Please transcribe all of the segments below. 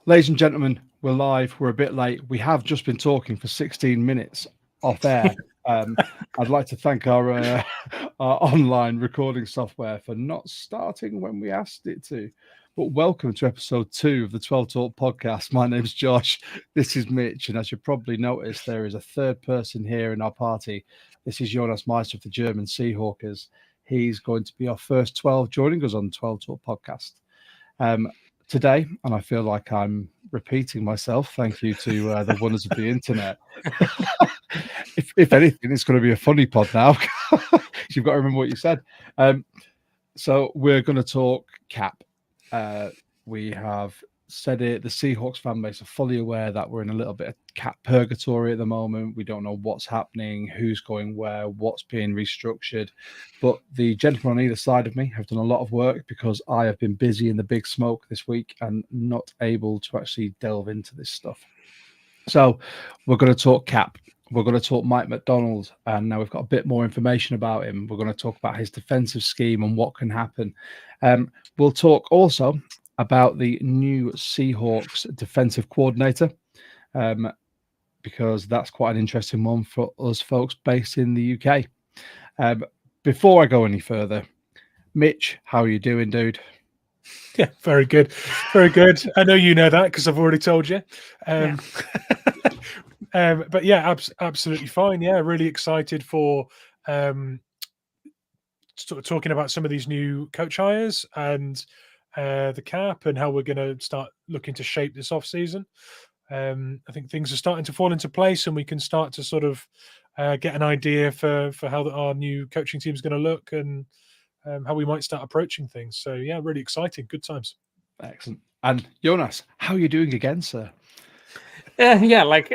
Ladies and gentlemen, we're live. We're a bit late. We have just been talking for 16 minutes off air. I'd like to thank our online recording software for not starting when we asked it to. But welcome to episode 2 of the 12 Talk podcast. My name's Josh. This is Mitch. And as you probably noticed, there is a third person here in our party. This is Jonas Meister of the German Seahawkers. He's going to be our first 12 joining us on the 12 Talk podcast. Today, and I feel like I'm repeating myself, thank you to the wonders of the internet. if anything, it's going to be a funny pod now. You've got to remember what you said. So we're going to talk cap. We have said it. The Seahawks fan base are fully aware that we're in a little bit of cap purgatory at the moment. We don't know what's happening, who's going where, what's being restructured. But the gentlemen on either side of me have done a lot of work because I have been busy in the big smoke this week and not able to actually delve into this stuff. So we're going to talk cap. We're going to talk Mike MacDonald, and now we've got a bit more information about him. We're going to talk about his defensive scheme and what can happen. We'll talk also about the new Seahawks defensive coordinator, because that's quite an interesting one for us folks based in the UK. Before I go any further, Mitch, how are you doing, dude? Yeah, very good. Very good. I know you know that because I've already told you. But yeah, absolutely fine. Yeah, really excited for sort of talking about some of these new coach hires and the cap and how we're going to start looking to shape this off season. I think things are starting to fall into place, and we can start to sort of get an idea for how our new coaching team is going to look and how we might start approaching things. So yeah, really exciting. Good times. Excellent. And Jonas, how are you doing again, sir? Yeah, like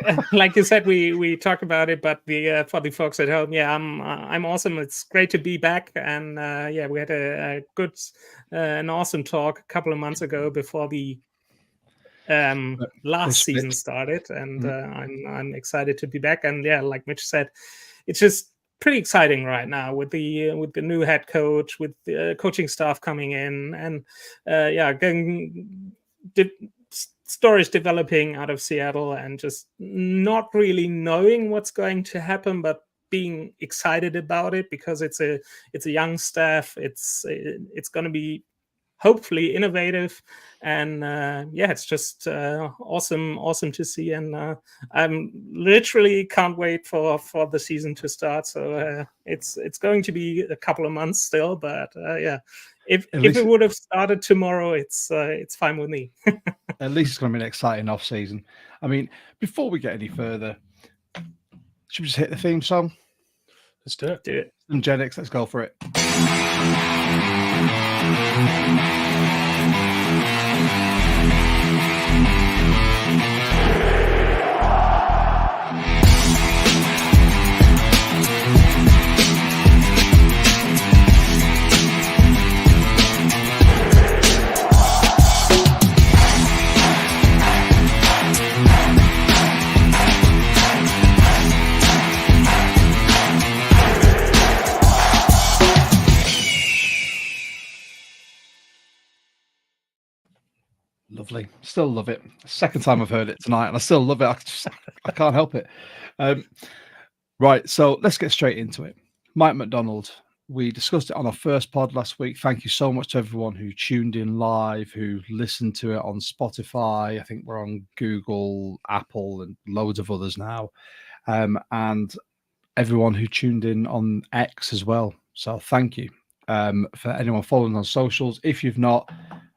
you said, we talked about it, but for the folks at home, yeah, I'm awesome. It's great to be back, and yeah, we had a good, an awesome talk a couple of months ago before the last season started, and I'm excited to be back. And yeah, like Mitch said, it's just pretty exciting right now with the new head coach, with the coaching staff coming in, and yeah, stories developing out of Seattle, and just not really knowing what's going to happen, but being excited about it because it's a young staff. It's going to be hopefully innovative, and yeah, it's just awesome to see, and I'm literally can't wait for the season to start. So it's going to be a couple of months still, but yeah, if it would have started tomorrow, it's fine with me. At least it's going to be an exciting off season. I mean, before we get any further, should we just hit the theme song? Let's do it. Do it. And Gen X, let's go for it. Lovely. Still love it. Second time I've heard it tonight, and I still love it. I can't help it. Right, so let's get straight into it. Mike MacDonald. We discussed it on our first pod last week. Thank you so much to everyone who tuned in live, who listened to it on Spotify. I think we're on Google, Apple, and loads of others now. And everyone who tuned in on X as well. So thank you. For anyone following on socials. If you've not,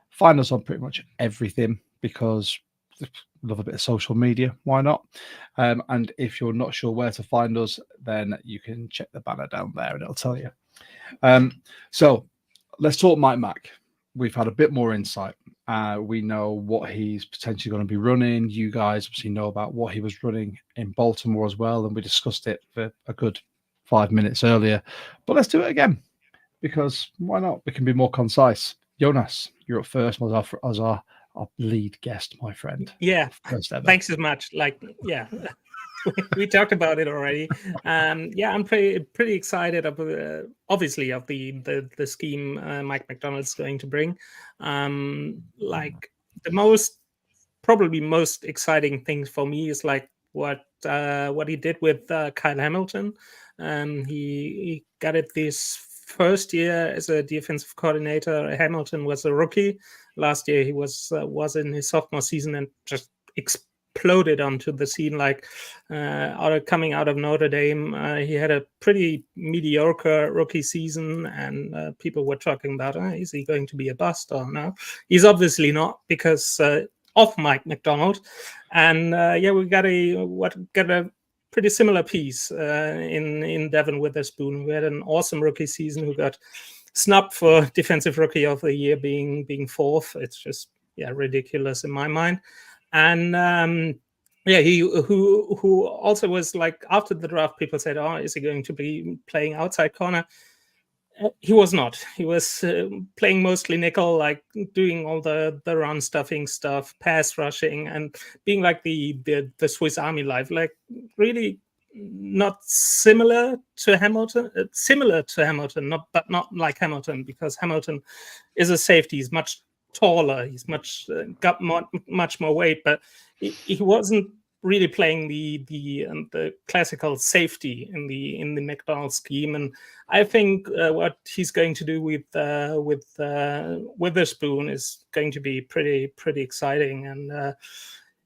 find us on pretty much everything because we love a bit of social media. Why not? And if you're not sure where to find us, then you can check the banner down there and it'll tell you. So let's talk Mike Mac. We've had a bit more insight. We know what he's potentially going to be running. You guys obviously know about what he was running in Baltimore as well. And we discussed it for a good 5 minutes earlier. But let's do it again because why not? We can be more concise. Jonas, you're up first as our lead guest, my friend. Yeah, thanks as much. Like, yeah, we talked about it already. Yeah, I'm pretty excited obviously of the scheme Mike MacDonald's going to bring. Like the most probably most exciting thing for me is like what he did with Kyle Hamilton. He got it this first year as a defensive coordinator. Hamilton was a rookie. Last year he was in his sophomore season and just exploded onto the scene, like coming out of Notre Dame. He had a pretty mediocre rookie season, and people were talking about, is he going to be a bust or no? He's obviously not, because of Mike MacDonald. And we got a pretty similar piece in Devin Witherspoon, who had an awesome rookie season, who got snubbed for Defensive Rookie of the Year, being fourth. It's just ridiculous in my mind. And he who also was like, after the draft, people said, is he going to be playing outside corner? He was not. He was playing mostly nickel, like doing all the run stuffing stuff, pass rushing, and being like the Swiss Army life, like really not similar to Hamilton, but not like Hamilton, because Hamilton is a safety. He's much taller. He's got much more weight, but he wasn't really playing the classical safety in the MacDonald scheme. And I think what he's going to do with Witherspoon is going to be pretty exciting. And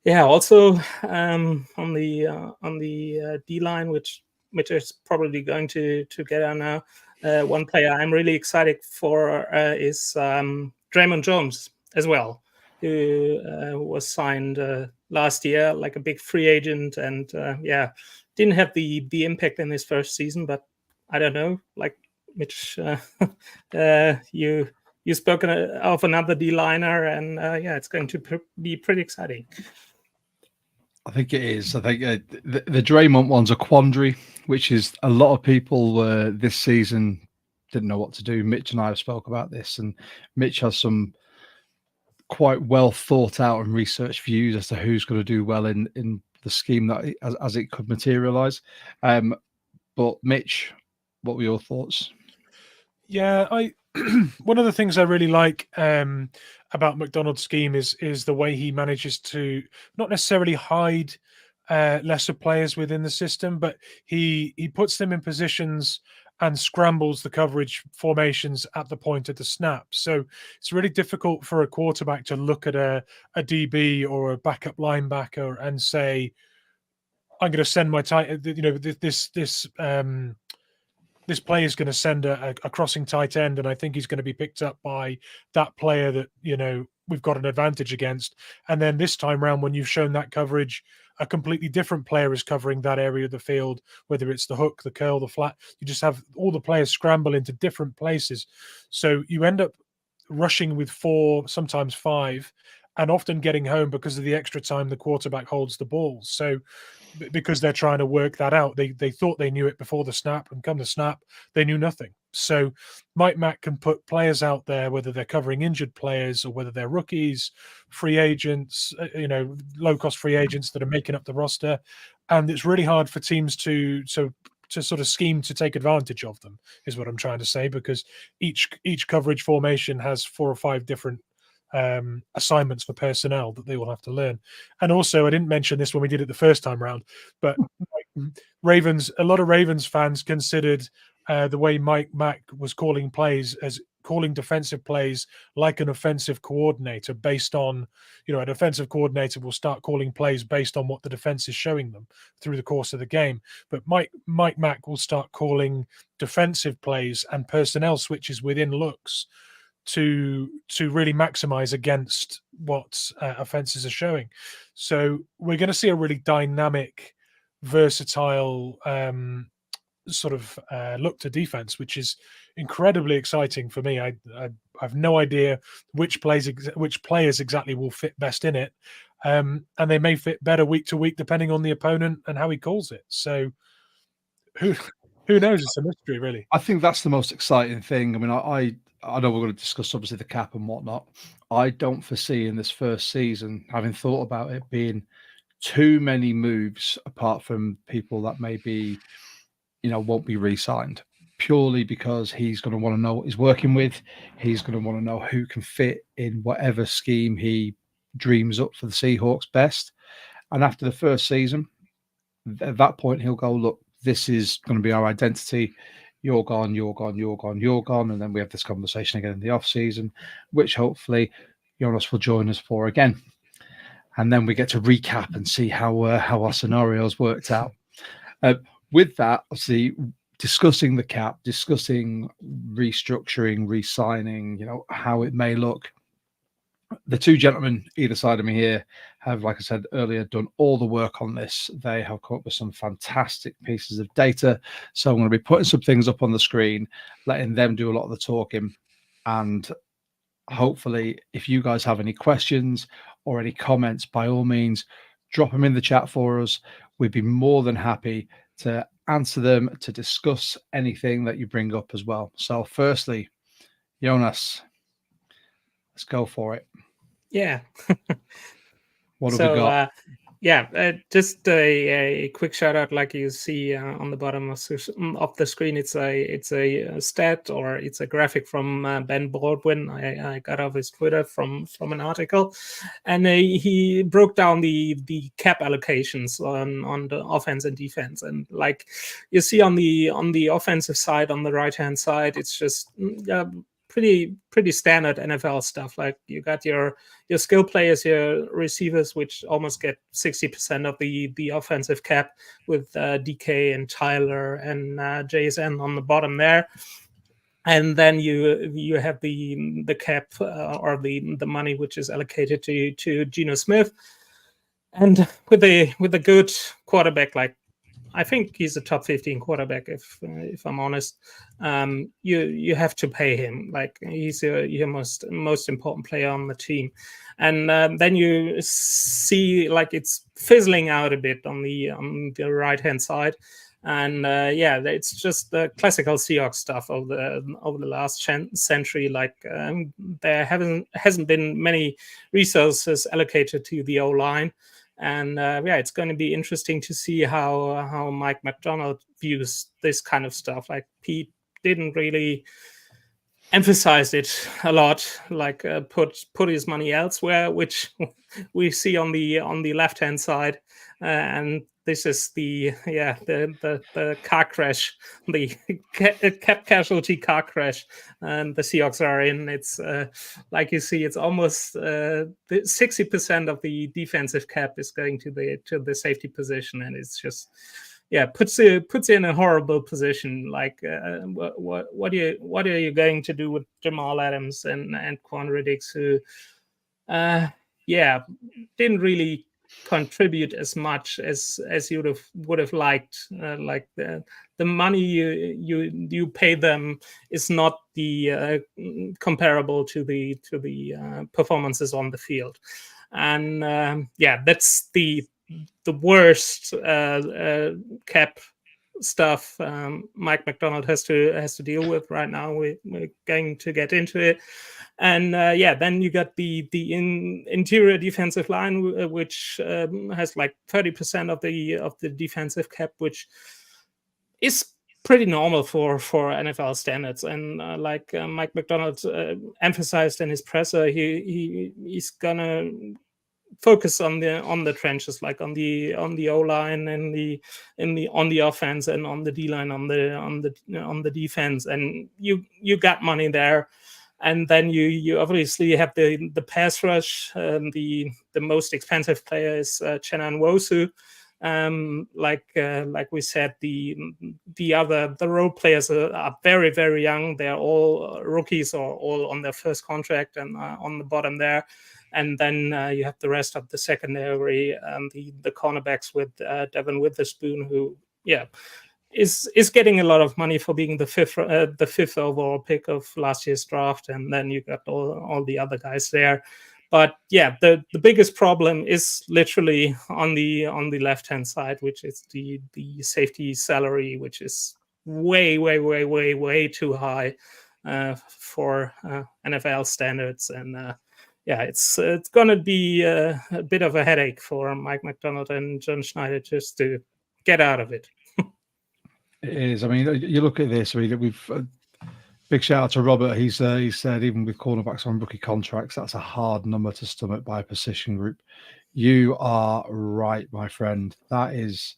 also on the D line, which is probably going to get on now. One player I'm really excited for is Draymond Jones as well, who was signed last year, like a big free agent, and didn't have the impact in his first season. But I don't know, like Mitch, you spoke of another D-liner, and it's going to be pretty exciting. I think it is. I think the Draymond one's a quandary, which is a lot of people this season didn't know what to do. Mitch and I have spoke about this, and Mitch has some quite well thought out and researched views as to who's going to do well in the scheme that as it could materialize. But Mitch, what were your thoughts? Yeah, one of the things I really like about MacDonald's scheme is the way he manages to not necessarily hide lesser players within the system, but he puts them in positions and scrambles the coverage formations at the point of the snap. So it's really difficult for a quarterback to look at a DB or a backup linebacker and say, I'm going to send my tight, this play is going to send a crossing tight end, and I think he's going to be picked up by that player that, we've got an advantage against. And then this time around, when you've shown that coverage, a completely different player is covering that area of the field, whether it's the hook, the curl, the flat. You just have all the players scramble into different places. So you end up rushing with 4, sometimes 5, and often getting home because of the extra time the quarterback holds the ball. So because they're trying to work that out, they thought they knew it before the snap, and come the snap, they knew nothing. So Mike Mack can put players out there, whether they're covering injured players or whether they're rookies, free agents, low-cost free agents that are making up the roster. And it's really hard for teams to sort of scheme to take advantage of them, is what I'm trying to say, because each coverage formation has 4 or 5 different assignments for personnel that they will have to learn. And also, I didn't mention this when we did it the first time round, but a lot of Ravens fans considered the way Mike Mack was calling plays as calling defensive plays like an offensive coordinator, based on, an offensive coordinator will start calling plays based on what the defense is showing them through the course of the game. But Mike Mack will start calling defensive plays and personnel switches within looks to really maximize against what offenses are showing. So we're going to see a really dynamic, versatile sort of look to defense, which is incredibly exciting for me. I have no idea which players exactly will fit best in it, and they may fit better week to week depending on the opponent and how he calls it. So who knows? It's a mystery, really. I think that's the most exciting thing. I mean, I know we're going to discuss obviously the cap and whatnot. I don't foresee in this first season, having thought about it, being too many moves apart from people that maybe, won't be re-signed, purely because he's going to want to know what he's working with. He's going to want to know who can fit in whatever scheme he dreams up for the Seahawks best. And after the first season, at that point, he'll go, look, this is going to be our identity. You're gone, you're gone, you're gone, you're gone. And then we have this conversation again in the off season, which hopefully Jonas will join us for again. And then we get to recap and see how our scenarios worked out. With that, obviously, discussing the cap, discussing restructuring, re-signing, how it may look. The two gentlemen either side of me here have, like I said earlier, done all the work on this. They have come up with some fantastic pieces of data. So I'm going to be putting some things up on the screen, letting them do a lot of the talking. And hopefully, if you guys have any questions or any comments, by all means, drop them in the chat for us. We'd be more than happy to answer them, to discuss anything that you bring up as well. So firstly, Jonas, let's go for it. Yeah. What have we got? Just a quick shout out, like you see on the bottom of the screen. It's a stat, or it's a graphic from Ben Baldwin. I got off his Twitter from an article, and he broke down the cap allocations on the offense and defense. And like you see on the offensive side, on the right hand side, it's just pretty standard NFL stuff. Like you got your skill players, your receivers, which almost get 60% of the offensive cap, with DK and Tyler and JSN on the bottom there. And then you have the cap or the money which is allocated to Geno Smith, and with a good quarterback, like I think he's a top 15 quarterback, if I'm honest. You have to pay him. Like he's your most important player on the team. And then you see like it's fizzling out a bit on the right hand side. And it's just the classical Seahawks stuff of the last century. Like there hasn't been many resources allocated to the O-line. And it's going to be interesting to see how Mike MacDonald views this kind of stuff. Like Pete didn't really emphasize it a lot, like put his money elsewhere, which we see on the left hand side. And this is the car crash, the cap casualty car crash, and the Seahawks are in. It's like you see, it's almost 60% of the defensive cap is going to the safety position, and it's just puts you in a horrible position. Like what are you going to do with Jamal Adams and Quan Riddicks, who didn't really contribute as much as you would have liked. Like the money you pay them is not the comparable to the performances on the field, and that's the worst cap stuff Mike MacDonald has to deal with right now. We're going to get into it. And then you got the interior defensive line, which has like 30% of the defensive cap, which is pretty normal for NFL standards. And Mike MacDonald emphasized in his presser, he's gonna focus on the trenches, like on the O-line and on the offense, and on the D-line on the defense. And you got money there. And then you obviously have the pass rush. The most expensive player is Chenan Wosu. Like we said, the role players are very, very young. They're all rookies or all on their first contract, and on the bottom there. And then you have the rest of the secondary, the cornerbacks with Devin Witherspoon, who is getting a lot of money for being the fifth overall pick of last year's draft. And then you got all the other guys there. But the biggest problem is literally on the left hand side, which is the safety salary, which is way too high for NFL standards. And it's going to be a bit of a headache for Mike MacDonald and John Schneider just to get out of it. It is. I mean, you look at this. I mean, we've Big shout out to Robert. He said even with cornerbacks on rookie contracts, that's a hard number to stomach by a position group. You are right, my friend. That is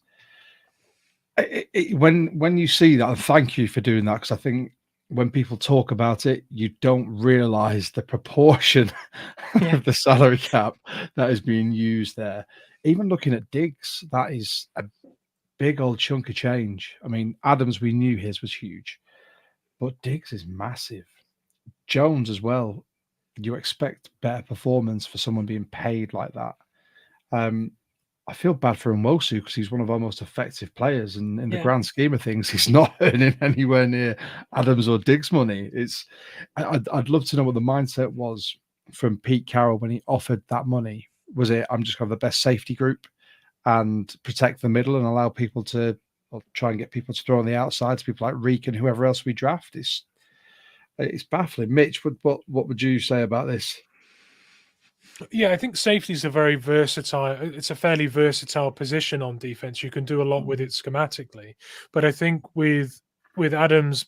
when you see that, and thank you for doing that, because I think when people talk about it, you don't realize the proportion Yeah. of the salary cap that is being used there. Even looking at Diggs, that is a big old chunk of change. I mean, Adams, we knew his was huge, but Diggs is massive. Jones as well. You expect better performance for someone being paid like that. I feel bad for Nwosu because he's one of our most effective players, and in the grand scheme of things, he's not earning anywhere near Adams or Diggs money. I'd love to know what the mindset was from Pete Carroll when he offered that money. Was it, I'm just going to have the best safety group and protect the middle and allow people to, or try and get people to throw on the outsides, people like Reek and whoever else we draft? It's baffling. Mitch, what would you say about this? Yeah, I think safety is a very versatile. It's a fairly versatile position on defense. You can do a lot with it schematically, but I think with Adams,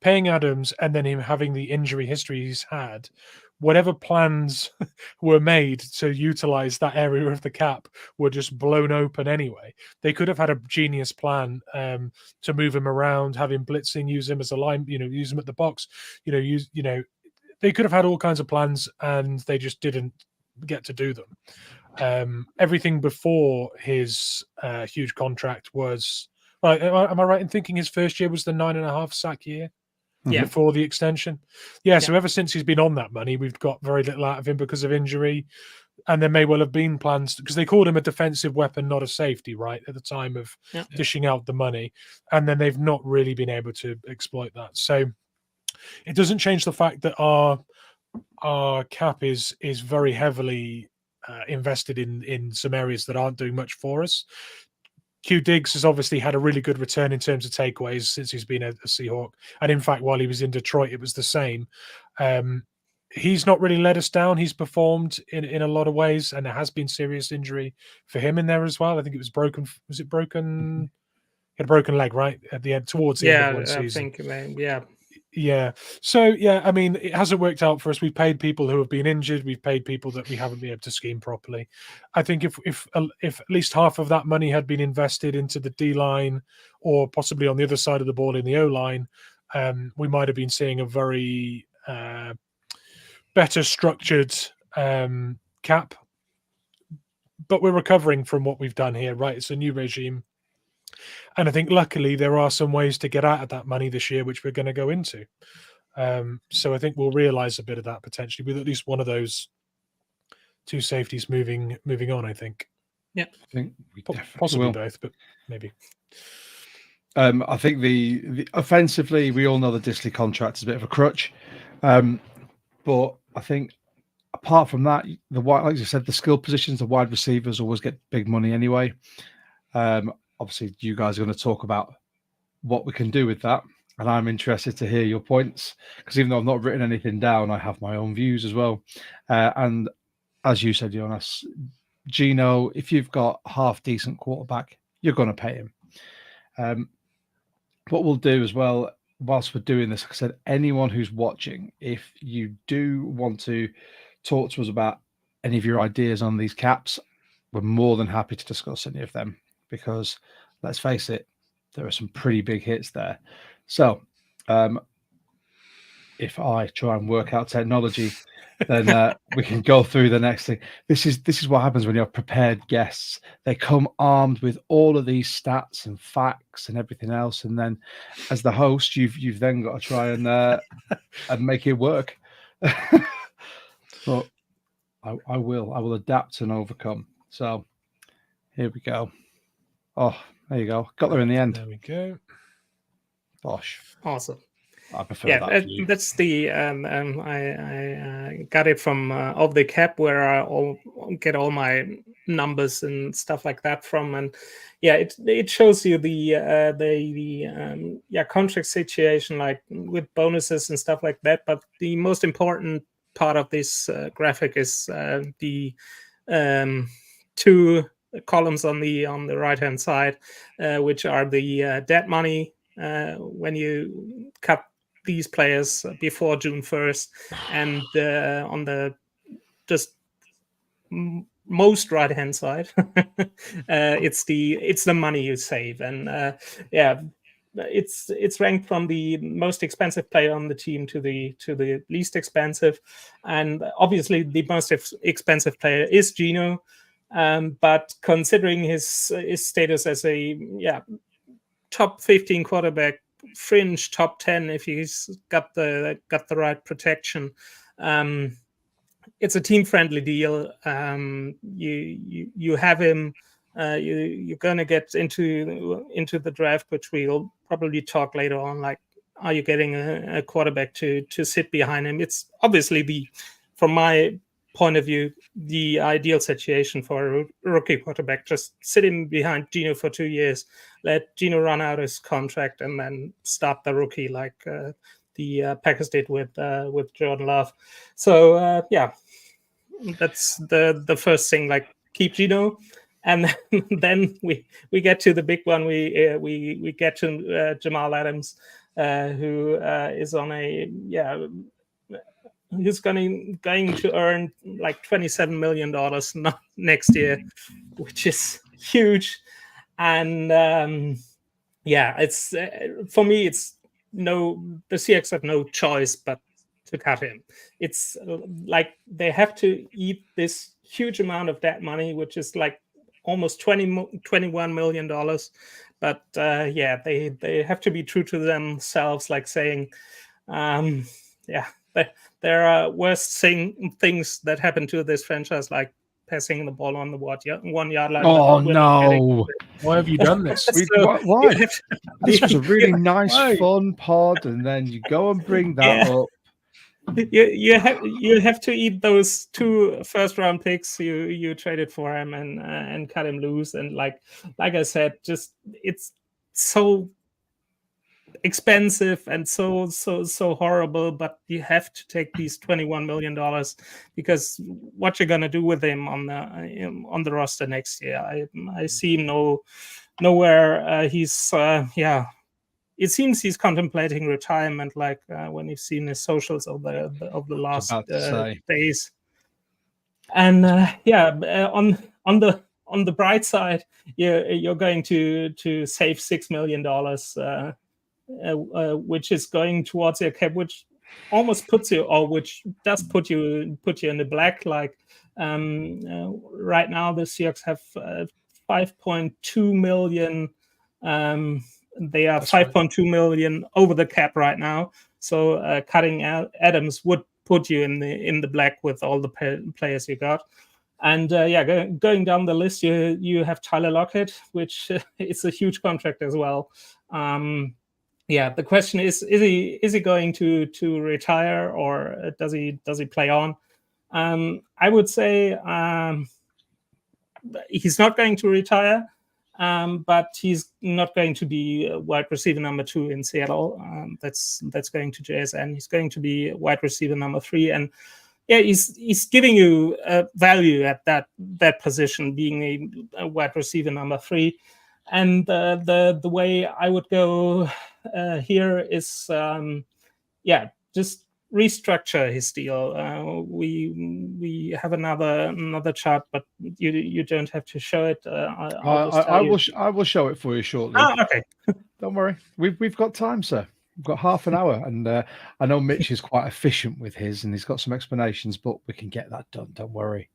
paying Adams, and then him having the injury history he's had, whatever plans were made to utilize that area of the cap were just blown open anyway. They could have had a genius plan to move him around, have him blitzing, use him as a line, use him at the box, they could have had all kinds of plans, and they just didn't get to do them. Everything before his huge contract was, well, am I right in thinking his first year was the 9.5 sack year? Yeah. Before the extension. Yeah, so ever since he's been on that money, we've got very little out of him because of injury. And there may well have been plans, because they called him a defensive weapon, not a safety, right, at the time of dishing out the money. And then they've not really been able to exploit that. So it doesn't change the fact that our cap is very heavily invested in some areas that aren't doing much for us. Q Diggs has obviously had a really good return in terms of takeaways since he's been a Seahawk. And in fact, while he was in Detroit, it was the same. He's not really let us down. He's performed in a lot of ways, and there has been serious injury for him in there as well. I think it was broken. Was it broken? He had a broken leg, right? At the end, towards the end of one season. I think, yeah. Yeah. So, yeah, I mean, it hasn't worked out for us. We've paid people who have been injured. We've paid people that we haven't been able to scheme properly. I think if at least half of that money had been invested into the D-line, or possibly on the other side of the ball in the O-line, we might have been seeing a very better structured cap. But we're recovering from what we've done here, right? It's a new regime. And I think luckily there are some ways to get out of that money this year, which we're going to go into. So I think we'll realize a bit of that potentially with at least one of those two safeties moving on, I think. Yeah. I think we possibly will. Both, but maybe. I think the offensively, we all know the Disley contract is a bit of a crutch. But I think apart from that, like you said, the skill positions, the wide receivers always get big money anyway. Obviously, you guys are going to talk about what we can do with that, and I'm interested to hear your points, because even though I've not written anything down, I have my own views as well. And as you said, Jonas, Gino, if you've got half decent quarterback, you're going to pay him. What we'll do as well, whilst we're doing this, like I said, anyone who's watching, if you do want to talk to us about any of your ideas on these caps, we're more than happy to discuss any of them, because let's face it, there are some pretty big hits there. So if I try and work out technology, then we can go through the next thing. This is what happens when you have prepared guests. They come armed with all of these stats and facts and everything else, and then as the host, you've then got to try and make it work. But I will adapt and overcome. So here we go. Oh, there you go. Got there in the end. There we go. Bosh. Awesome. I prefer that. That's the I got it from Off the Cap, where I get all my numbers and stuff like that from, and it shows you the contract situation, like with bonuses and stuff like that. But the most important part of this graphic is the two columns on the right hand side, which are the dead money when you cut these players before June 1st, and on the just most right hand side, it's the money you save, and it's ranked from the most expensive player on the team to the least expensive, and obviously the most expensive player is Geno, but considering his status as a top 15 quarterback, fringe top 10 if he's got the right protection. It's a team-friendly deal. You have him. You're gonna get into the draft, which we'll probably talk later on. Like, are you getting a quarterback to sit behind him? It's obviously from my point of view, the ideal situation for a rookie quarterback. Just sit him behind Geno for 2 years, let Geno run out his contract, and then start the rookie like the Packers did with Jordan Love. So that's the first thing. Like, keep Geno, and then we get to the big one. We get to Jamal Adams, who is on he's going to earn like $27 million next year, which is huge. And it's for me, it's the Seahawks have no choice but to cut him. It's like they have to eat this huge amount of that money, which is like almost $21 million. But they have to be true to themselves, like saying, there are worse things that happen to this franchise, like passing the ball on the 1 yard line. Oh no! Why have you done this? Why? This was a really nice, fun pod, and then you go and bring that up. You have to eat those 2 first-round picks you traded for him and cut him loose, and like I said, just it's so expensive and so horrible, but you have to take these $21 million, because what you're gonna do with him on the roster next year? I see him nowhere. It seems he's contemplating retirement, like when you've seen his socials of the last days. And on the bright side, you're going to save $6 million. Which is going towards your cap, which almost puts you, or which does put you in the black. Like right now, the Seahawks have 5.2 million. They are 5.2 million over the cap right now. So cutting out Adams would put you in the black with all the players you got. And going down the list, you have Tyler Lockett, which it's a huge contract as well. The question is he going to retire, or does he play on? I would say he's not going to retire, but he's not going to be wide receiver number 2 in Seattle. That's going to JSN. He's going to be wide receiver number 3, and he's giving you value at that position, being a wide receiver number 3. And the way I would go here is just restructure his deal. We have another chart, but you don't have to show it. I will show it for you shortly. Okay. Don't worry, we've got time, sir. We've got half an hour, and I know Mitch is quite efficient with his, and he's got some explanations, but we can get that done. Don't worry.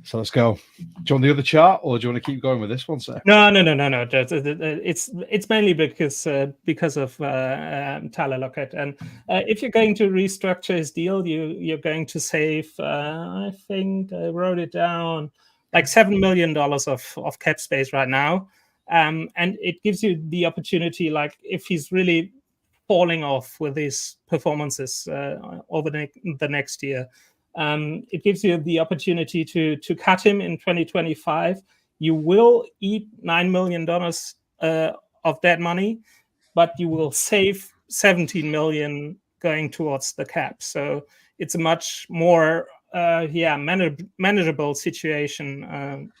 So let's go. Do you want the other chart, or do you want to keep going with this one, sir? No. It's mainly because of Tyler Lockett, and if you're going to restructure his deal, you're going to save. I think I wrote it down, like $7 million of cap space right now, and it gives you the opportunity, like if he's really falling off with his performances over the next year. It gives you the opportunity to cut him in 2025. You will eat $9 million of that money, but you will save $17 million going towards the cap. So it's a much more manageable situation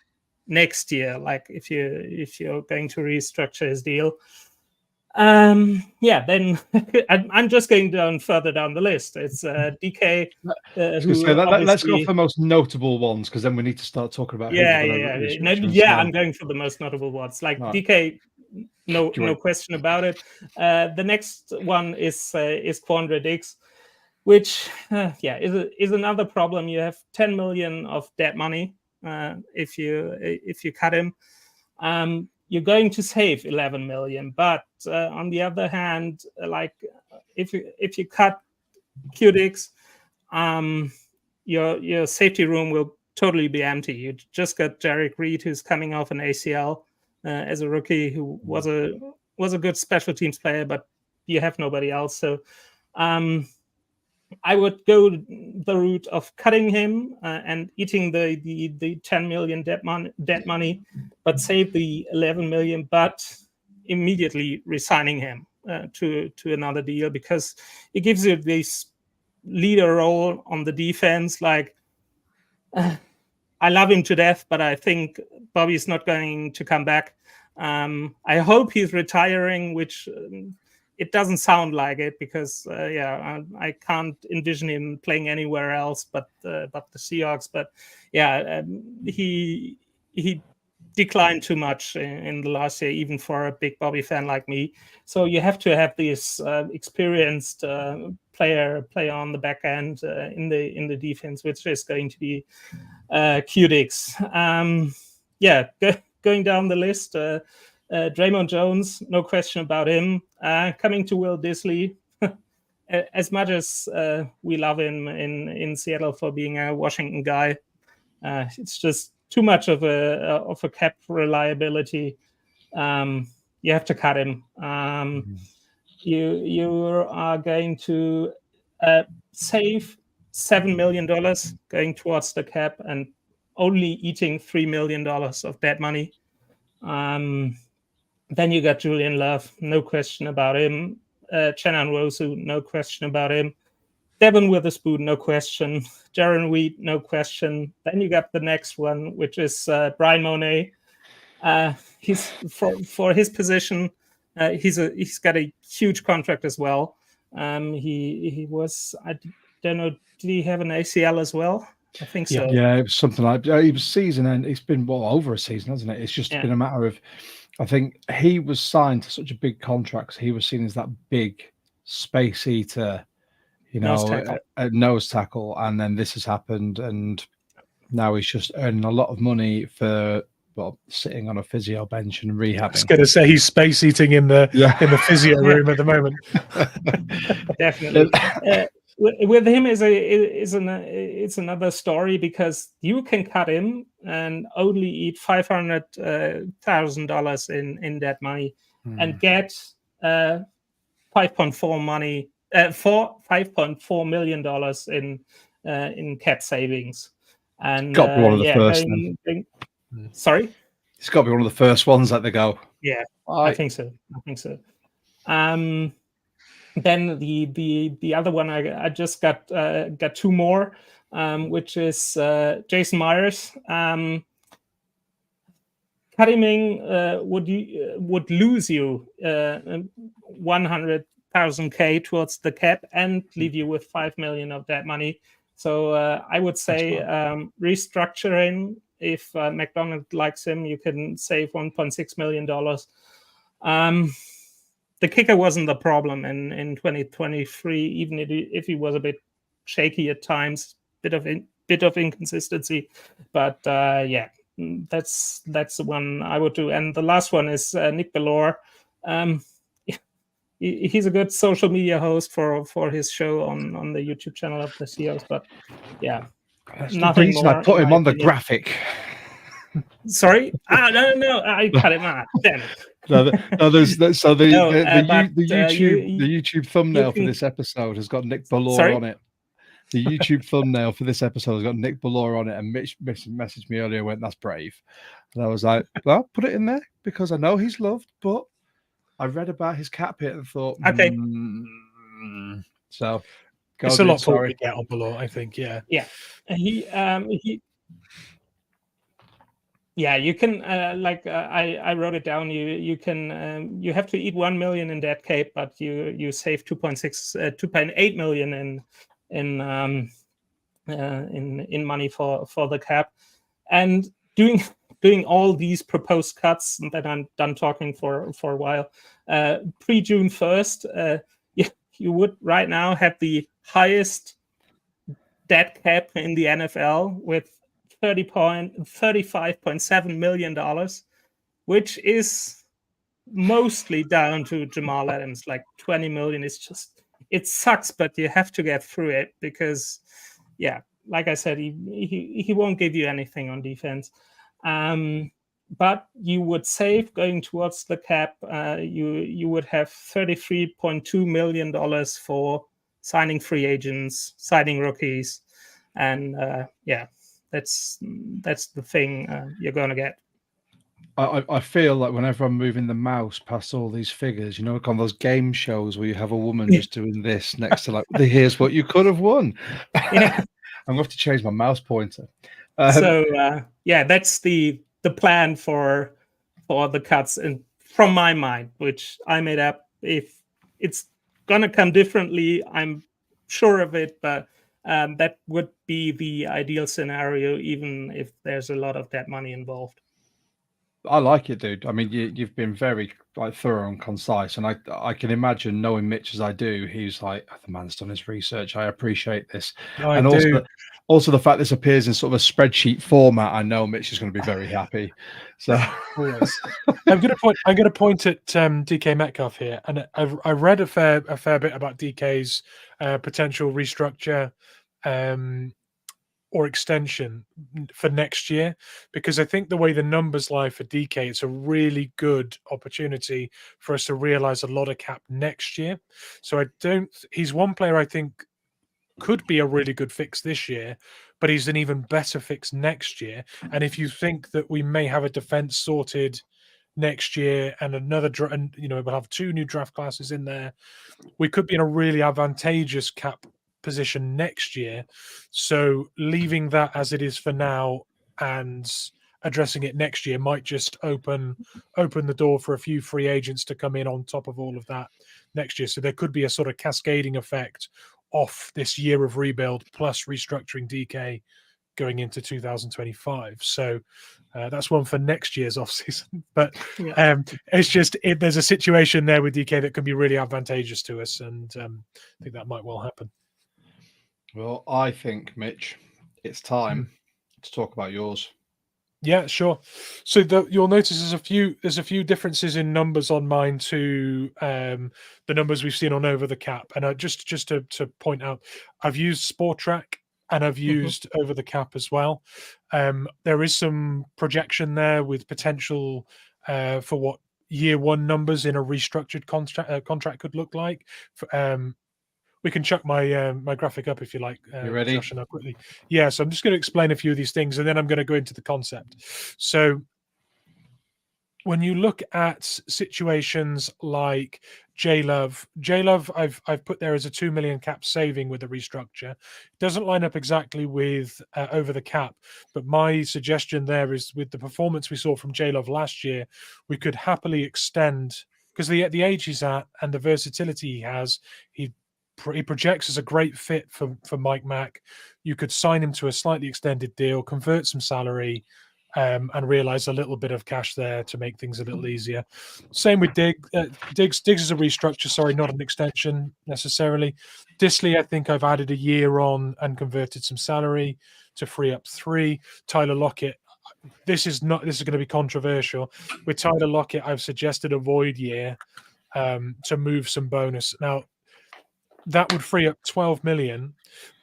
next year. Like if you're going to restructure his deal. Yeah, then I'm just going further down the list. It's DK, who let's go obviously. for the most notable ones, because then we need to start talking about who Yeah, we're yeah, going to yeah. No, restructure. yeah, I'm going for the most notable ones. Like Right. DK, no Great. question about it. The next one is Quandre Diggs, which is another problem. You have 10 million of dead money if you cut him. You're going to save 11 million, but on the other hand, like if you cut Diggs, your safety room will totally be empty. You just got Jarek Reed, who's coming off an ACL as a rookie, who was a good special teams player, but you have nobody else. So I would go the route of cutting him and eating the 10 million debt money, but save the 11 million, but immediately resigning him to another deal, because it gives you this leader role on the defense. Like, I love him to death, but I think Bobby's not going to come back. I hope he's retiring, which it doesn't sound like it, because I can't envision him playing anywhere else but the Seahawks. But he declined too much in the last year, even for a big Bobby fan like me. So you have to have this experienced player on the back end in the defense, which is going to be Diggs. Going down the list, Draymond Jones, no question about him. Coming to Will Disley, as much as we love him in Seattle for being a Washington guy, it's just too much of a cap reliability. You have to cut him. You are going to save $7 million going towards the cap and only eating $3 million of dead money. Then you got Julian Love, no question about him. Chenan Rosu, no question about him. Devin Witherspoon, no question. Jaron Reed, no question. Then you got the next one, which is Brian Monet. He's for his position. He's got a huge contract as well. He was, I don't know, did he have an ACL as well? I think so. Yeah, it was something like he was season, and it's been over a season, hasn't it? It's just been a matter of, I think he was signed to such a big contract. So he was seen as that big space eater, nose tackle, and then this has happened, and now he's just earning a lot of money for sitting on a physio bench and rehabbing. I was going to say he's space eating in the physio room at the moment. Definitely. With him it's another story, because you can cut him and only eat $500,000 in that money and get $5.4 million in cap savings. And got to be one of the first. Sorry, it's got to be one of the first ones that they go. Yeah, I think so. Then the other one I just got two more, which is Jason Myers. Cutting would lose you 100,000 K towards the cap and leave you with 5 million of that money. So I would say restructuring. If MacDonald likes him, you can save $1.6 million. The kicker wasn't the problem in 2023, even if he was a bit shaky at times, bit of inconsistency. But that's the one I would do. And the last one is Nick Bellore. He's a good social media host for his show on the YouTube channel of the Seahawks. But nothing more. I put him on the graphic. Sorry? No, I cut him out. Damn it. The YouTube thumbnail for this episode has got Nick Bellore on it. The YouTube thumbnail for this episode has got Nick Bellore on it, and Mitch messaged me earlier and went, "That's brave." And I was like, "Well, put it in there because I know he's loved, but I read about his cap hit and thought, okay." So it's a lot to get on Bellore, I think. Yeah. He Yeah, you can I wrote it down. You can you have to eat 1 million in dead cap, but you save 2.8 million in money for the cap. And doing all these proposed cuts that I'm done talking for a while, pre-June 1st, you would right now have the highest dead cap in the NFL with $35.7 million, which is mostly down to Jamal Adams. Like 20 million is just, it sucks, but you have to get through it because, yeah, like I said, he won't give you anything on defense. But you would save going towards the cap. You would have $33.2 million for signing free agents, signing rookies, and that's the thing you're going to get. I feel like whenever I'm moving the mouse past all these figures, you know, like on those game shows where you have a woman just doing this next to like, here's what you could have won. Yeah. I'm going to have to change my mouse pointer. So that's the plan for the cuts, and from my mind, which I made up. If it's going to come differently, I'm sure of it, but that would be the ideal scenario, even if there's a lot of that money involved. I like it, dude. I mean, you've been very like thorough and concise, and I can imagine, knowing Mitch as I do, he's like, the man's done his research. I appreciate this, and also the fact this appears in sort of a spreadsheet format. I know Mitch is going to be very happy. So I'm going to point at DK Metcalf here, and I read a fair bit about DK's potential restructure. Or extension for next year, because I think the way the numbers lie for DK, it's a really good opportunity for us to realize a lot of cap next year. So he's one player I think could be a really good fix this year, but he's an even better fix next year. And if you think that we may have a defense sorted next year and and we'll have 2 new draft classes in there, we could be in a really advantageous cap position next year. So leaving that as it is for now and addressing it next year might just open the door for a few free agents to come in on top of all of that next year. So there could be a sort of cascading effect off this year of rebuild plus restructuring DK going into 2025. So that's one for next year's offseason. But it's just there's a situation there with DK that can be really advantageous to us, and I think that might well happen. Well, I think, Mitch, it's time to talk about yours. Yeah, sure. So you'll notice there's a few differences in numbers on mine to the numbers we've seen on Over the Cap. And just to point out, I've used Sport Track and I've used Over the Cap as well. There is some projection there with potential for what year one numbers in a restructured contract could look like. We can chuck my my graphic up if you like. You ready? Josh, and quickly. Yeah, so I'm just going to explain a few of these things, and then I'm going to go into the concept. So when you look at situations like J-Love, I've put there as a 2 million cap saving with the restructure. It doesn't line up exactly with Over the Cap, but my suggestion there is with the performance we saw from J-Love last year, we could happily extend, because the age he's at and the versatility he has, he projects as a great fit for Mike Mack. You could sign him to a slightly extended deal, convert some salary, and realize a little bit of cash there to make things a little easier. Same with Diggs. Diggs is a restructure, sorry, not an extension necessarily. Disley, I think I've added a year on and converted some salary to free up 3. Tyler Lockett, this is going to be controversial. With Tyler Lockett, I've suggested a void year to move some bonus. Now, that would free up 12 million.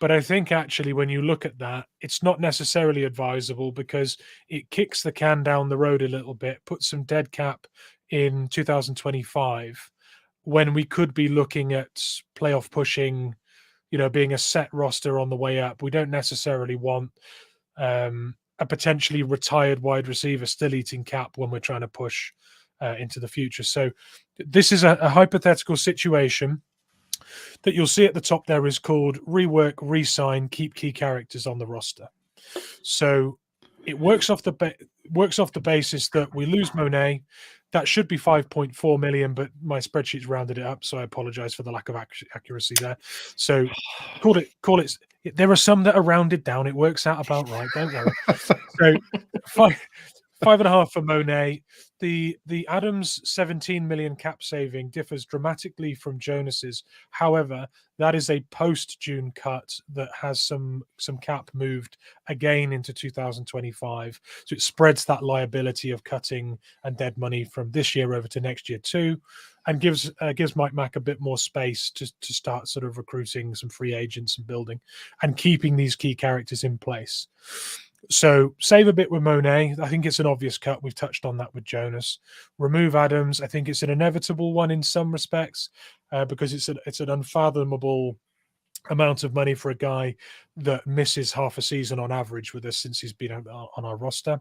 But I think actually when you look at that, it's not necessarily advisable because it kicks the can down the road a little bit, puts some dead cap in 2025 when we could be looking at playoff pushing, being a set roster on the way up. We don't necessarily want a potentially retired wide receiver still eating cap when we're trying to push into the future. So this is a hypothetical situation that you'll see at the top there is called rework, resign, keep key characters on the roster. So it works off the works off the basis that we lose Monet. That should be 5.4 million, but my spreadsheet's rounded it up, so I apologize for the lack of accuracy there. So call it. There are some that are rounded down. It works out about right. Don't worry. So 5.5 for Monet. The Adams 17 million cap saving differs dramatically from Jonas's. However, that is a post-June cut that has some cap moved again into 2025. So it spreads that liability of cutting and dead money from this year over to next year too, and gives Mike Mack a bit more space to start sort of recruiting some free agents and building and keeping these key characters in place. So save a bit with Monet. I think it's an obvious cut. We've touched on that with Jonas. Remove Adams. I think it's an inevitable one in some respects because it's an unfathomable amount of money for a guy that misses half a season on average with us since he's been on our roster.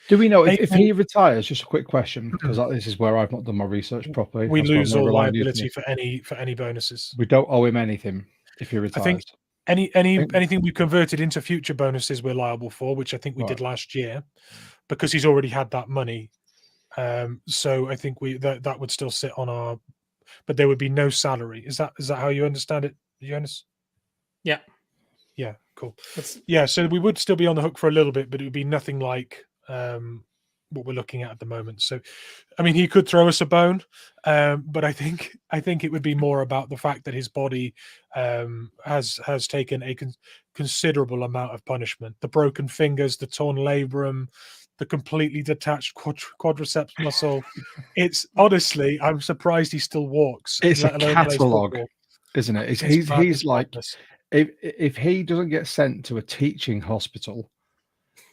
Do we know if he retires? Just a quick question, because this is where I've not done my research properly. We lose all liability for any bonuses. We don't owe him anything if he retires. I think anything we converted into future bonuses we're liable for, which I think we did last year, because he's already had that money. So I think that would still sit on our, but there would be no salary. Is that how you understand it, Jonas? Yeah. Yeah. Cool. Yeah. So we would still be on the hook for a little bit, but it would be nothing like what we're looking at the moment. So, I mean, he could throw us a bone, but I think it would be more about the fact that his body has taken a considerable amount of punishment. The broken fingers, the torn labrum, the completely detached quadriceps muscle. It's honestly, I'm surprised he still walks. It's a catalogue, isn't it? He's like, if he doesn't get sent to a teaching hospital,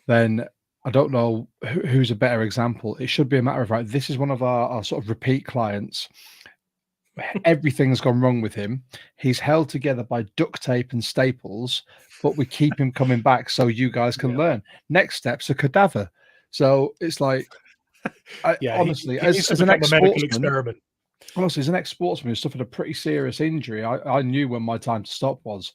then I don't know who's a better example. It should be a matter of, right, this is one of our sort of repeat clients. Everything's gone wrong with him. He's held together by duct tape and staples, but we keep him coming back so you guys can learn. Next step's a cadaver. So it's like, honestly, as an ex-sportsman, honestly, as an ex-sportsman who suffered a pretty serious injury, I knew when my time to stop was.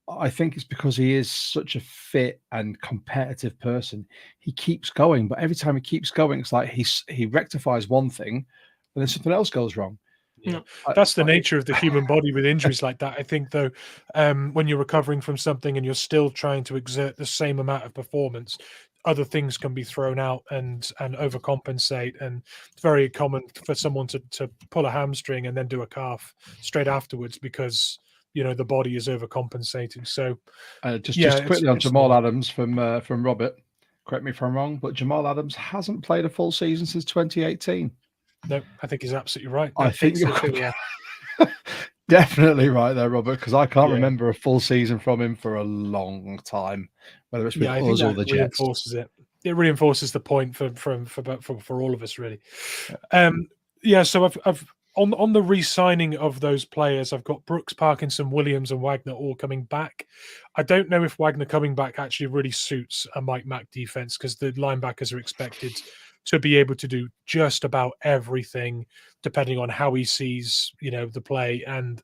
I think it's because he is such a fit and competitive person. He keeps going, but every time he keeps going, it's like he rectifies one thing, and then something else goes wrong. Yeah. That's the nature of the human body with injuries like that. I think, though, when you're recovering from something and you're still trying to exert the same amount of performance, other things can be thrown out and overcompensate. And it's very common for someone to pull a hamstring and then do a calf straight afterwards because the body is overcompensating. So just quickly on Jamal Adams from Robert, correct me if I'm wrong, but Jamal Adams hasn't played a full season since 2018. No, I think he's absolutely right. I think you're definitely right there, Robert, because I can't remember a full season from him for a long time, whether it's with us or the Jets. It reinforces the point for all of us, really. So I've on the re-signing of those players, I've got Brooks, Parkinson, Williams, and Wagner all coming back. I don't know if Wagner coming back actually really suits a Mike Mack defense because the linebackers are expected to be able to do just about everything depending on how he sees, the play. And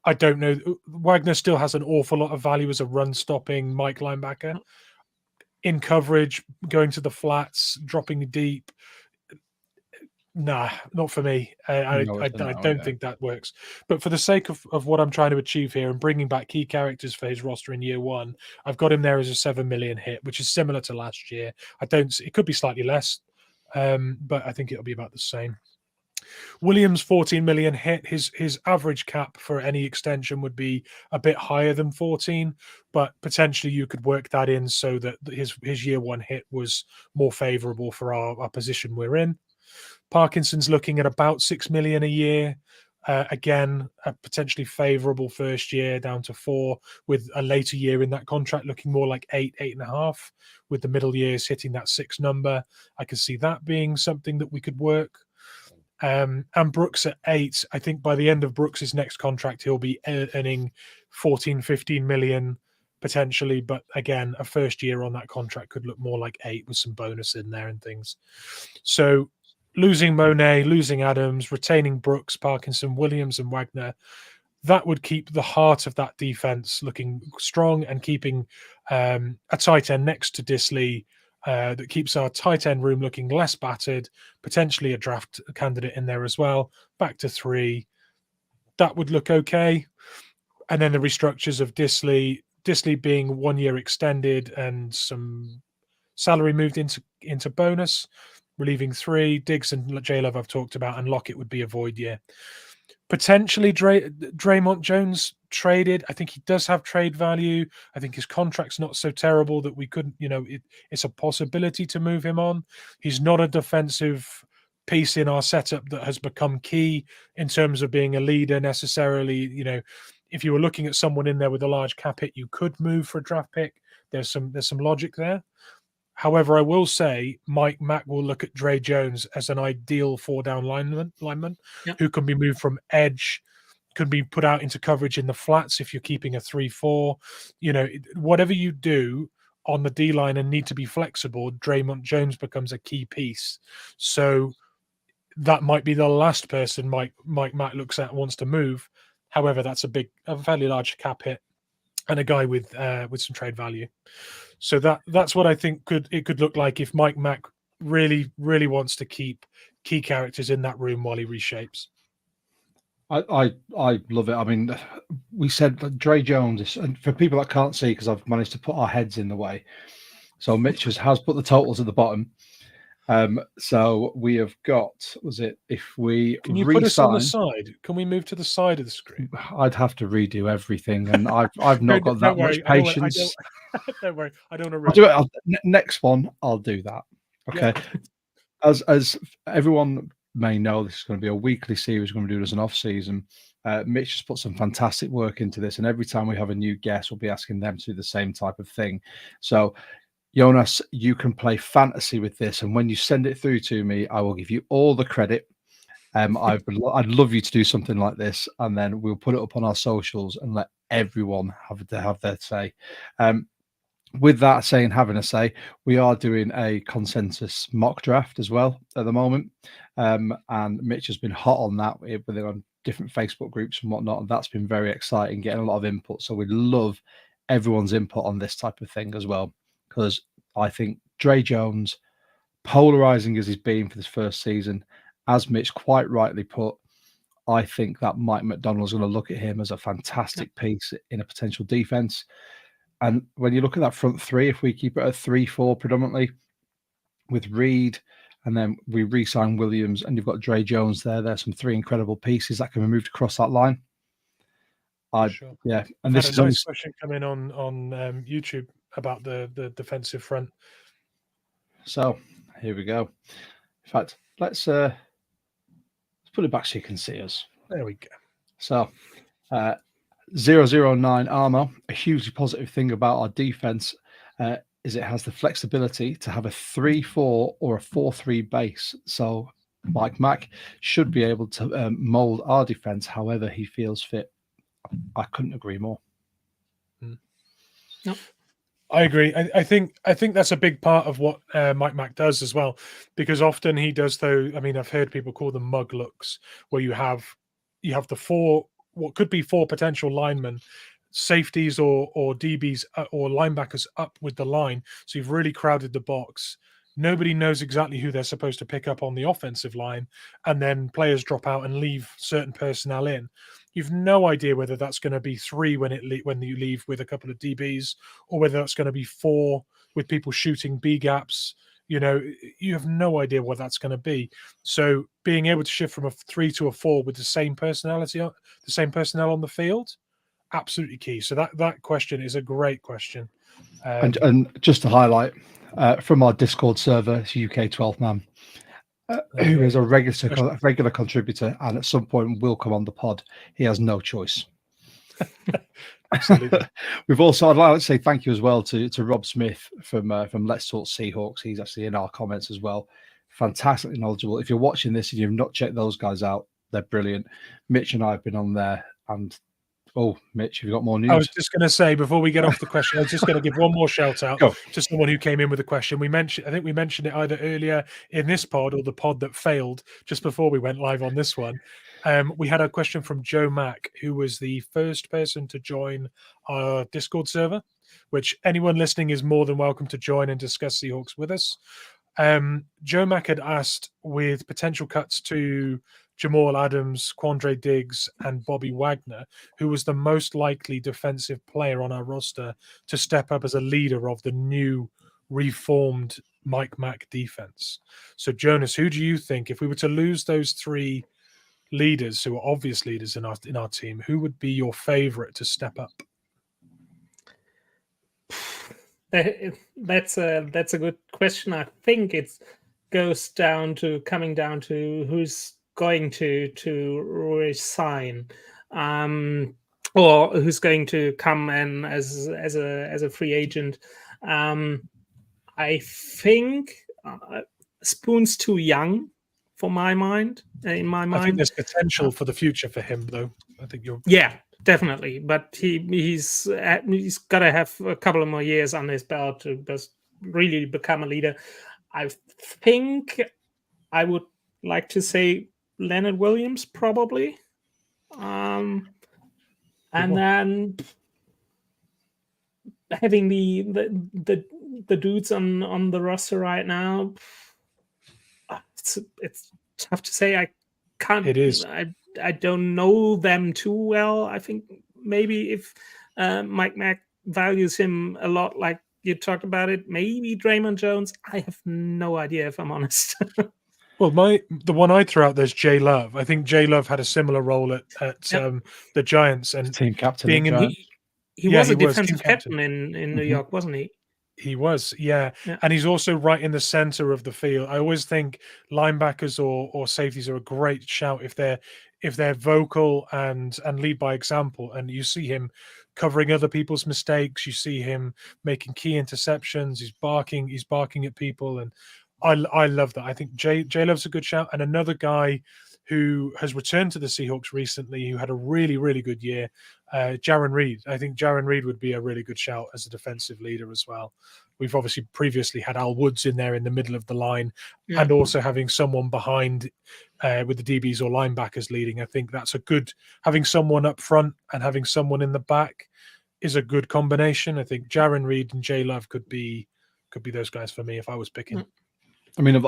I don't know. Wagner still has an awful lot of value as a run-stopping Mike linebacker. In coverage, going to the flats, dropping deep. Nah, not for me. I don't think that works. But for the sake of what I'm trying to achieve here and bringing back key characters for his roster in year one, I've got him there as a 7 million hit, which is similar to last year. It could be slightly less, but I think it'll be about the same. Williams 14 million hit. His average cap for any extension would be a bit higher than 14, but potentially you could work that in so that his year one hit was more favorable for our position we're in. Parkinson's looking at about 6 million a year. Again, a potentially favorable first year down to 4, with a later year in that contract looking more like 8.5, with the middle years hitting that 6 number. I can see that being something that we could work. And Brooks at 8. I think by the end of Brooks's next contract, he'll be earning 14, 15 million potentially. But again, a first year on that contract could look more like 8 with some bonus in there and things. So losing Monet, losing Adams, retaining Brooks, Parkinson, Williams, and Wagner, that would keep the heart of that defense looking strong and keeping a tight end next to Disley that keeps our tight end room looking less battered, potentially a draft candidate in there as well. Back to 3. That would look okay. And then the restructures of Disley being 1 year extended and some salary moved into bonus, relieving 3. Diggs and J-Love I've talked about, and Lockett would be a void year. Potentially Draymond Jones traded. I think he does have trade value. I think his contract's not so terrible that we couldn't, it's a possibility to move him on. He's not a defensive piece in our setup that has become key in terms of being a leader necessarily. If you were looking at someone in there with a large cap hit, you could move for a draft pick. There's some logic there. However, I will say Mike Mack will look at Dre Jones as an ideal 4-down lineman who can be moved from edge, can be put out into coverage in the flats if you're keeping a 3-4. Whatever you do on the D-line and need to be flexible, Draymond Jones becomes a key piece. So that might be the last person Mike Mack looks at and wants to move. However, that's a fairly large cap hit and a guy with some trade value. So that's what I think it could look like if Mike Mack really, really wants to keep key characters in that room while he reshapes. I love it. I mean, we said that Dre Jones, and for people that can't see, because I've managed to put our heads in the way. So Mitch has put the totals at the bottom. So we have got, if we can you put us on the side? Can we move to the side of the screen? I'd have to redo everything, and I've not got that much patience. Don't worry, I don't know. I'll do it. Next one, I'll do that. Okay. Yeah. As everyone may know, this is going to be a weekly series. We're going to do it as an off season. Mitch has put some fantastic work into this, and every time we have a new guest, we'll be asking them to do the same type of thing. So, Jonas, you can play fantasy with this, and when you send it through to me, I will give you all the credit. I'd love you to do something like this, and then we'll put it up on our socials and let everyone have their say. With that saying, having a say, we are doing a consensus mock draft as well at the moment, and Mitch has been hot on that with it on different Facebook groups and whatnot, and that's been very exciting, getting a lot of input. So we love everyone's input on this type of thing as well, because I think Dre Jones, polarizing as he's been for this first season, as Mitch quite rightly put, I think that Mike MacDonald is going to look at him as a fantastic piece in a potential defense. And when you look at that front 3, if we keep it at 3-4 predominantly with Reed, and then we re-sign Williams, and you've got Dre Jones there, there's some 3 incredible pieces that can be moved across that line. Sure. Yeah. And this is a nice question coming on YouTube about the defensive front. So here we go. In fact, let's put it back so you can see us. There we go. So 009 armor, a hugely positive thing about our defense is it has the flexibility to have a 3-4 or a 4-3 base. So Mike Mack should be able to mold our defense however he feels fit. I couldn't agree more. No. I agree. I think that's a big part of what Mike Mack does as well, because often he does, though. I mean, I've heard people call them mug looks, where you have the 4, what could be 4 potential linemen, safeties or DBs or linebackers up with the line. So you've really crowded the box. Nobody knows exactly who they're supposed to pick up on the offensive line, and then players drop out and leave certain personnel in. You've no idea whether that's going to be 3 when you leave with a couple of DBs, or whether that's going to be 4 with people shooting B gaps. You have no idea what that's going to be. So being able to shift from a 3 to a 4 with the same personnel on the field, absolutely key. So that question is a great question. And just to highlight, from our Discord server, it's UK 12 man, who is a regular contributor, and at some point will come on the pod. He has no choice. Absolutely. We've also, I'd like to say thank you as well to Rob Smith from Let's Talk Seahawks. He's actually in our comments as well. Fantastically knowledgeable. If you're watching this and you've not checked those guys out, they're brilliant. Think and I have been on there, and Mitch, have you got more news? I was just going to say, before we get off the question, I was just going to give one more shout out to someone who came in with a question. I think we mentioned it either earlier in this pod or the pod that failed just before we went live on this one. We had a question from Joe Mack, who was the first person to join our Discord server, which anyone listening is more than welcome to join and discuss Seahawks with us. Joe Mack had asked, with potential cuts to Jamal Adams, Quandre Diggs, and Bobby Wagner, who was the most likely defensive player on our roster to step up as a leader of the new reformed Mike Mack defense. So, Jonas, who do you think, if we were to lose those three leaders who are obvious leaders in our team, who would be your favorite to step up? That's a good question. I think it goes coming down to who's going to resign, or who's going to come in as a free agent. I think Spoon's too young for my mind. In my mind, I think there's potential for the future for him, though. I think you're definitely, but he's got to have a couple of more years on his belt to just really become a leader. I think I would like to say Leonard Williams, probably, and then having the dudes on the roster right now, it's tough to say. I can't. It is. I don't know them too well. I think maybe if Mike Mack values him a lot, like you talked about it, maybe Draymond Jones. I have no idea, if I'm honest. Well, the one I threw out there's Jay Love. I think Jay Love had a similar role at the Giants and team captain. He was a defensive captain in New York, wasn't he? He was, yeah. And he's also right in the center of the field. I always think linebackers or safeties are a great shout if they're vocal and lead by example. And you see him covering other people's mistakes. You see him making key interceptions. He's barking at people, and I love that. I think Jay Love's a good shout. And another guy who has returned to the Seahawks recently, who had a really, really good year, Jarran Reed. I think Jarran Reed would be a really good shout as a defensive leader as well. We've obviously previously had Al Woods in there in the middle of the line, and also having someone behind with the DBs or linebackers leading. I think that's having someone up front and having someone in the back is a good combination. I think Jarran Reed and Jay Love could be those guys for me if I was picking. I mean,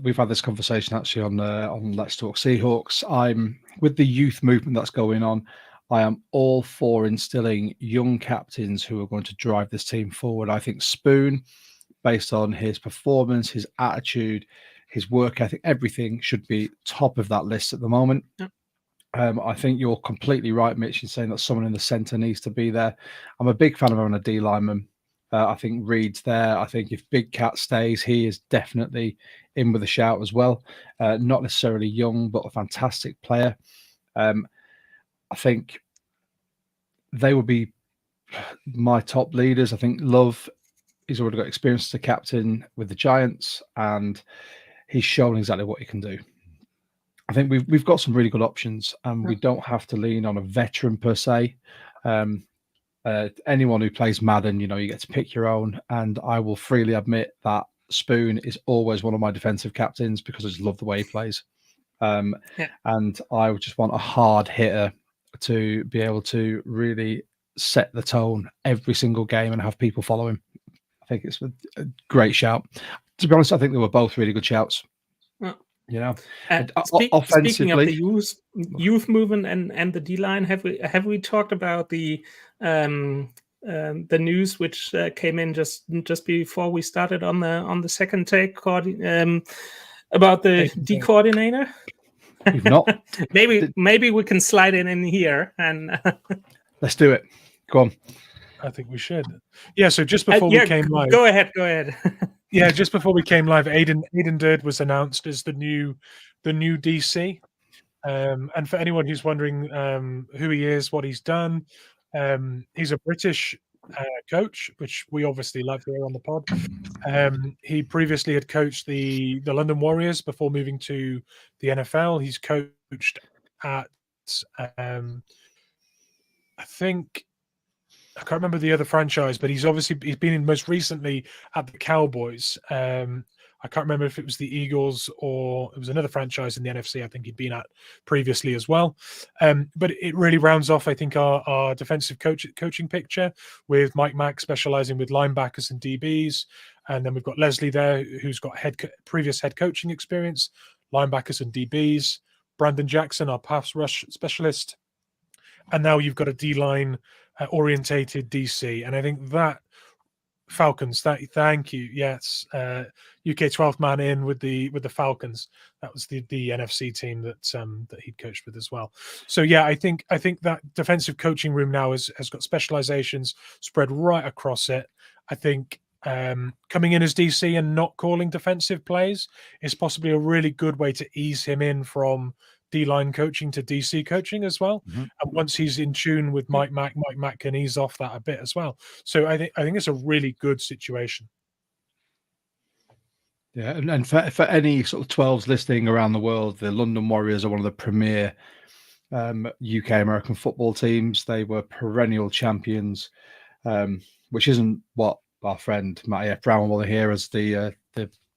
we've had this conversation actually on Let's Talk Seahawks. I'm with the youth movement that's going on. I am all for instilling young captains who are going to drive this team forward. I think Spoon, based on his performance, his attitude, his work ethic, everything should be top of that list at the moment. I think you're completely right, Mitch, in saying that someone in the center needs to be there. I'm a big fan of having a D lineman. I think Reed's there. I think if Big Cat stays, he is definitely in with a shout as well. Not necessarily young, but a fantastic player. I think they would be my top leaders. I think Love, he's already got experience as a captain with the Giants, and he's shown exactly what he can do. I think we've got some really good options, and we don't have to lean on a veteran per se. Anyone who plays Madden, you get to pick your own, and I will freely admit that Spoon is always one of my defensive captains because I just love the way he plays. And I just want a hard hitter to be able to really set the tone every single game and have people follow him. I think it's a great shout. To be honest, I think they were both really good shouts. Offensively, speaking of the youth movement and the D line, have we talked about the news which came in just before we started on the second take about the D coordinator? We've not. maybe we can slide it in here and let's do it. Go on. I think we should. Yeah. So just before we came live, go ahead. Yeah, just before we came live, Aiden Durd was announced as the new DC. And for anyone who's wondering who he is, what he's done, he's a British coach, which we obviously love here on the pod. He previously had coached the London Warriors before moving to the NFL. He's coached at I think I can't remember the other franchise, but he's been in most recently at the Cowboys. I can't remember if it was the Eagles or it was another franchise in the NFC I think he'd been at previously as well. But it really rounds off, I think, our defensive coaching picture, with Mike Mack specializing with linebackers and DBs. And then we've got Leslie there, who's got previous head coaching experience, linebackers and DBs. Brandon Jackson, our pass rush specialist. And now you've got a D-line orientated DC. And I think that Falcons, thank you. Yes. UK 12th man in with the Falcons. That was the NFC team that he'd coached with as well. So yeah, I think that defensive coaching room now has got specializations spread right across it. I think coming in as DC and not calling defensive plays is possibly a really good way to ease him in from D-line coaching to DC coaching as well. Mm-hmm. And once he's in tune with Mike Mack can ease off that a bit as well. So I think it's a really good situation. Yeah, and for any sort of 12s listening around the world, the London Warriors are one of the premier UK American football teams. They were perennial champions, which isn't what our friend Matty F. Brown will hear as the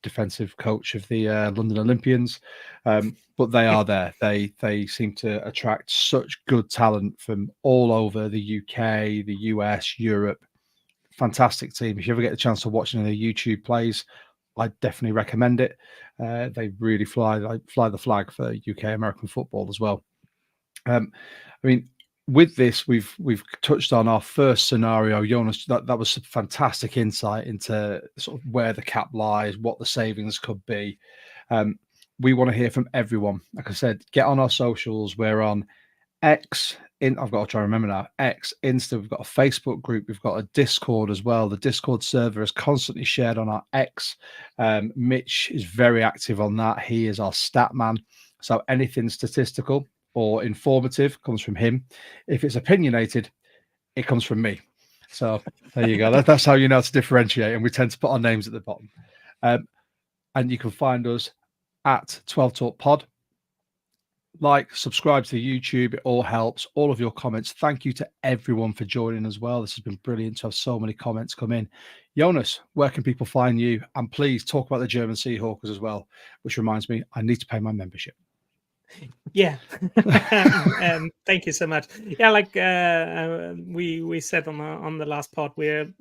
defensive coach of the London Olympians, but they are there. They seem to attract such good talent from all over the UK, the US, Europe. Fantastic team. If you ever get the chance to watch any of their YouTube plays, I definitely recommend it. They really fly the flag for UK American football as well. I mean, with this, we've touched on our first scenario, Jonas. That was some fantastic insight into sort of where the cap lies, what the savings could be. We want to hear from everyone. Like I said, get on our socials. We're on X. I've got to try and remember now. X, Insta. We've got a Facebook group. We've got a Discord as well. The Discord server is constantly shared on our X. Mitch is very active on that. He is our stat man. So anything statistical or informative comes from him. If it's opinionated, it comes from me. So there you go. That's how you know to differentiate. And we tend to put our names at the bottom. And you can find us at 12 Talk Pod. Like, subscribe to the YouTube. It all helps. All of your comments. Thank you to everyone for joining as well. This has been brilliant to have so many comments come in. Jonas, where can people find you? And please talk about the German Seahawkers as well, which reminds me, I need to pay my membership. Yeah. Thank you so much. Yeah, like we said on the last pod, we're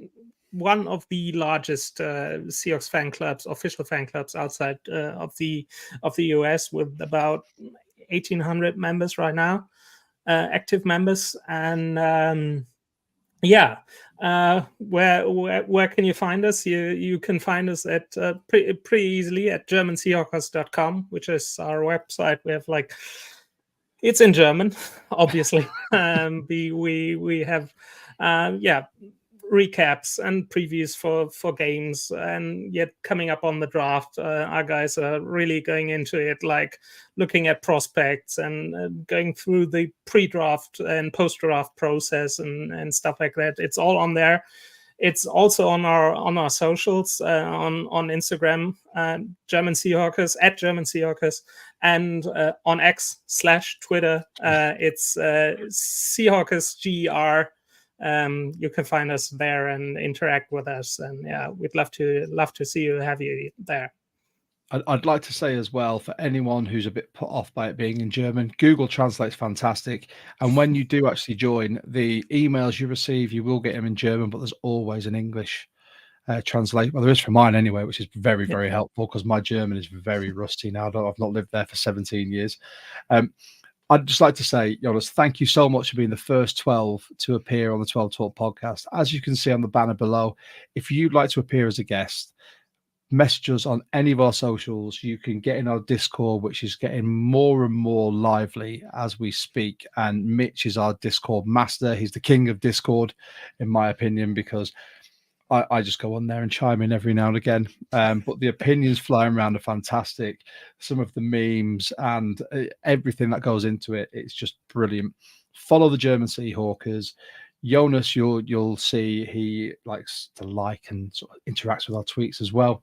one of the largest Seahawks fan clubs, official fan clubs outside of the US, with about 1,800 members right now, active members. And where can you find us? You can find us at pretty easily at GermanSeahawkers.com, which is our website. We have it's in German, obviously. We have recaps and previews for games, and yet coming up on the draft, our guys are really going into it, looking at prospects and going through the pre-draft and post-draft process and stuff like that. It's all on there. It's also on our socials, on Instagram, German Seahawkers, at German Seahawkers, and on X/Twitter, it's Seahawkers GR. You can find us there and interact with us, and we'd love to see you, have you there. I'd like to say as well, for anyone who's a bit put off by it being in German, Google Translate's fantastic. And when you do actually join, the emails you receive, you will get them in German, but there's always an English translate. Well, there is for mine anyway, which is very, very helpful, because my German is very rusty now. I've not lived there for 17 years. I'd just like to say, Jonas, thank you so much for being the first 12 to appear on the 12 Talk podcast. As you can see on the banner below, if you'd like to appear as a guest, message us on any of our socials. You can get in our Discord, which is getting more and more lively as we speak. And Mitch is our Discord master. He's the king of Discord, in my opinion, because I just go on there and chime in every now and again. But the opinions flying around are fantastic. Some of the memes and everything that goes into it, it's just brilliant. Follow the German Seahawkers. Jonas, you'll see he likes to like and sort of interacts with our tweets as well.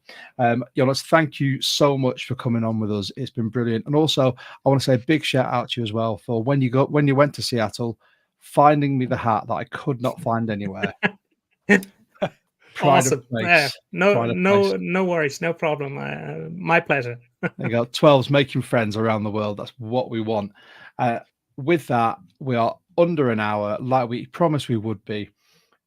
Jonas, thank you so much for coming on with us. It's been brilliant. And also, I want to say a big shout out to you as well for when you went to Seattle, finding me the hat that I could not find anywhere. Pride Awesome. of place. Pride of place. No worries, no problem. My pleasure. There you go. 12's making friends around the world. That's what we want. With that, we are under an hour, like we promised we would be.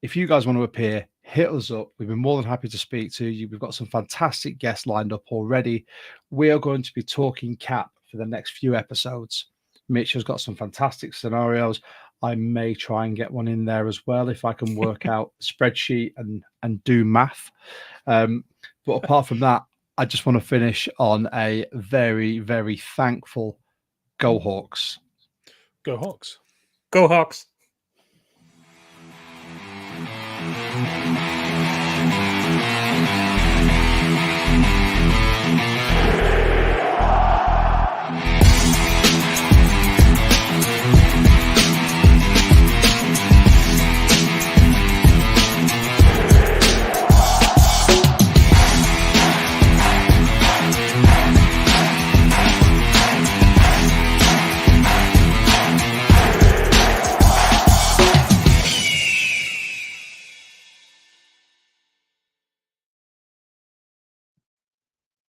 If you guys want to appear, hit us up. We've been more than happy to speak to you. We've got some fantastic guests lined up already. We are going to be talking cap for the next few episodes. Mitch has got some fantastic scenarios. I may try and get one in there as well if I can work out spreadsheet and do math. But apart from that, I just want to finish on a very, very thankful Go Hawks. Go Hawks. Go Hawks.